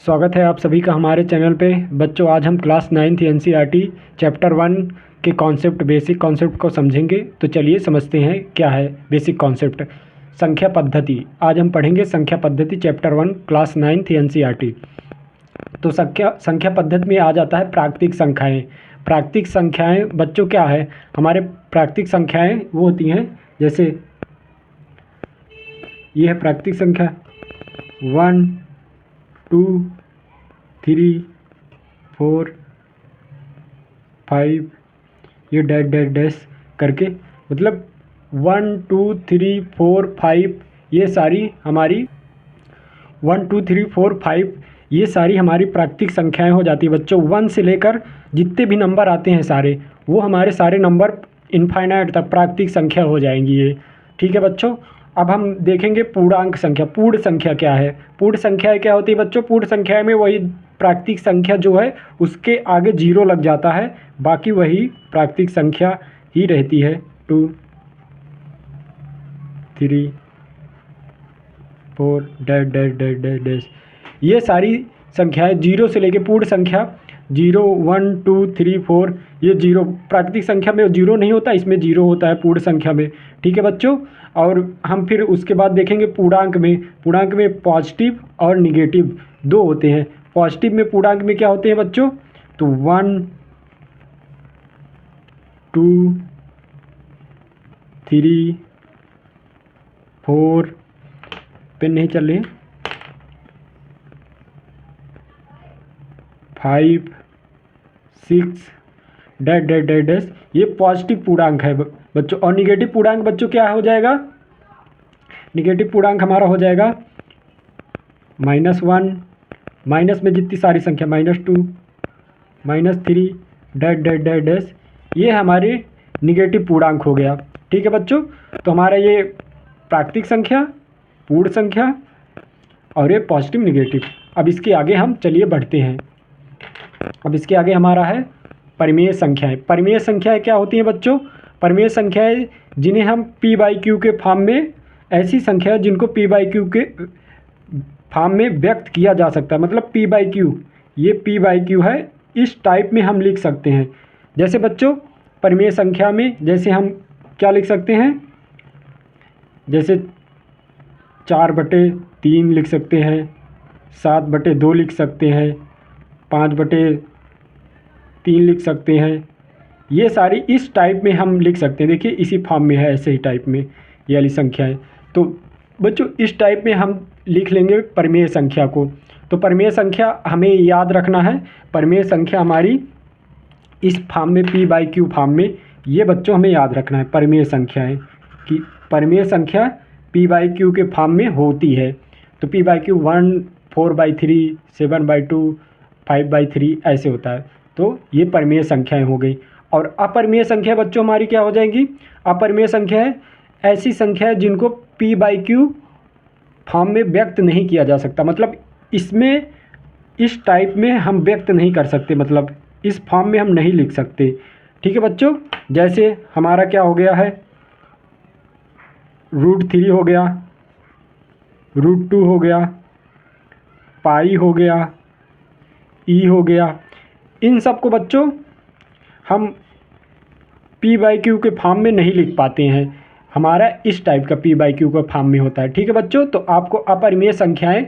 स्वागत है आप सभी का हमारे चैनल पे। बच्चों, आज हम क्लास 9th एनसीईआरटी चैप्टर 1 के कॉन्सेप्ट बेसिक कॉन्सेप्ट को समझेंगे। तो चलिए समझते हैं क्या है बेसिक कॉन्सेप्ट। संख्या पद्धति। आज हम पढ़ेंगे संख्या पद्धति चैप्टर 1 क्लास 9th एनसीईआरटी। तो संख्या पद्धति में आ जाता है प्राकृतिक संख्याएँ। प्राकृतिक संख्याएँ बच्चों क्या है, हमारे प्राकृतिक संख्याएँ वो होती हैं, जैसे ये है प्राकृतिक संख्या 1 2 3 4 5, ये डैश डैश डैश करके, मतलब 1 2 3 4 5 ये सारी हमारी 1 2 3 4 5 ये सारी हमारी प्राकृतिक संख्याएं हो जाती है बच्चों। 1 से लेकर जितने भी नंबर आते हैं सारे, वो हमारे सारे नंबर इनफाइनाइट तक प्राकृतिक संख्या हो जाएंगी ये। ठीक है बच्चों। अब हम देखेंगे पूर्णांक संख्या। पूर्ण संख्या क्या है? पूर्ण संख्या क्या होती है बच्चों? पूर्ण संख्या में वही प्राकृतिक संख्या जो है उसके आगे 0 लग जाता है, बाकी वही प्राकृतिक संख्या ही रहती है। 2 3 4 dash dash dash dash dash, ये सारी संख्याएं 0 से लेके पूर्ण संख्या 0 1 2 3 4, ये 0 प्राकृतिक संख्या में 0 नहीं होता, इसमें 0 होता है पूर्ण संख्या में। ठीक है बच्चों। और हम फिर उसके बाद देखेंगे पूर्णांक में। पूर्णांक में पॉजिटिव और निगेटिव दो होते हैं। पॉजिटिव में पूर्णांक में क्या होते हैं बच्चों? तो 1 2 3 4, पेन नहीं चल रहे, 5 6 डैश डैश डैश डैश, ये पॉजिटिव पूर्णांक है बच्चों। और निगेटिव पूर्णांक बच्चों क्या हो जाएगा? निगेटिव पूर्णांक हमारा हो जाएगा -1, माइनस में जितनी सारी संख्या -2 -3 डैश डैश डैश डैश, ये हमारे निगेटिव पूर्णांक हो गया। ठीक है बच्चों। तो हमारा ये प्राकृतिक संख्या, पूर्ण संख्या और ये पॉजिटिव निगेटिव। अब इसके आगे हम चलिए बढ़ते हैं। अब इसके आगे हमारा है परिमेय संख्याएं। परिमेय संख्याएं क्या होती हैं बच्चों? परिमेय संख्याएं जिन्हें हम p/q के फॉर्म में, ऐसी संख्या जिनको p/q के फॉर्म में व्यक्त किया जा सकता है, मतलब p/q, ये p/q है, इस टाइप में हम लिख सकते हैं। जैसे बच्चों परिमेय संख्या में जैसे हम क्या लिख सकते हैं, जैसे 4/3 लिख सकते हैं, 7/2 लिख सकते हैं, 5/3 लिख सकते हैं। ये सारी इस टाइप में हम लिख सकते हैं। देखिए इसी फॉर्म में है, ऐसे ही टाइप में ये वाली संख्या है। तो बच्चों इस टाइप में हम लिख लेंगे परिमेय संख्या को। तो परिमेय संख्या हमें याद रखना है। परिमेय संख्या हमारी इस फॉर्म में p/q फॉर्म में, ये बच्चों हमें याद रखना है परिमेय संख्याएँ कि परिमेय संख्या p/q के फॉर्म में होती है। तो p/q 1 4/3 7/2 5/3 ऐसे होता है। तो ये परिमेय संख्याएं हो गई। और अपरिमेय संख्या बच्चों हमारी क्या हो जाएंगी? अपरिमेय संख्या है ऐसी संख्या है जिनको p/q फॉर्म में व्यक्त नहीं किया जा सकता, मतलब इसमें इस टाइप में हम व्यक्त नहीं कर सकते, मतलब इस फॉर्म में हम नहीं लिख सकते। ठीक है बच्चों। जैसे हमारा क्या हो गया है, √3 हो गया, √2 हो गया, पाई हो गया, ई हो गया। इन सब को बच्चों हम p/q के फॉर्म में नहीं लिख पाते हैं, हमारा इस टाइप का p/q का फॉर्म में होता है। ठीक है बच्चों। तो आपको अपरिमेय संख्याएं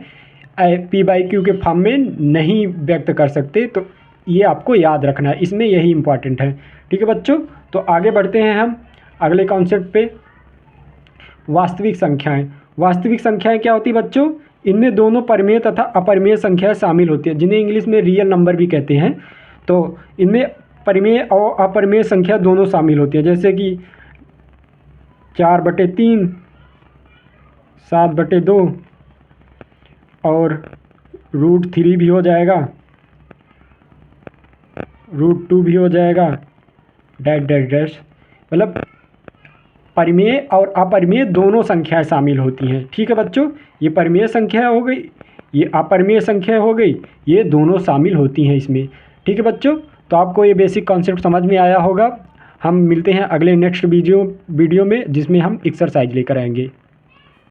p/q के फॉर्म में नहीं व्यक्त कर सकते, तो ये आपको याद रखना है, इसमें यही इम्पॉर्टेंट है। ठीक है बच्चों। तो आगे बढ़ते हैं हम अगले कॉन्सेप्ट पे। वास्तविक संख्याएं। वास्तविक संख्याएं क्या होती है बच्चों? इनमें दोनों परिमेय तथा अपरिमेय संख्याएं शामिल होती है, जिन्हें इंग्लिश में रियल नंबर भी कहते हैं। तो इनमें परिमेय और अपरिमेय संख्या दोनों शामिल होती है, जैसे कि 4/3 7/2 और √3 भी हो जाएगा, √2 भी हो जाएगा, डैश डैश डैश, मतलब परिमेय और अपरिमेय दोनों संख्याएं शामिल होती हैं। ठीक है बच्चों। ये परिमेय संख्या हो गई, ये अपरिमेय संख्या हो गई, ये दोनों शामिल होती हैं इसमें। ठीक है बच्चों। तो आपको ये बेसिक कॉन्सेप्ट समझ में आया होगा। हम मिलते हैं अगले नेक्स्ट वीडियो में, जिसमें हम एक्सरसाइज लेकर आएंगे।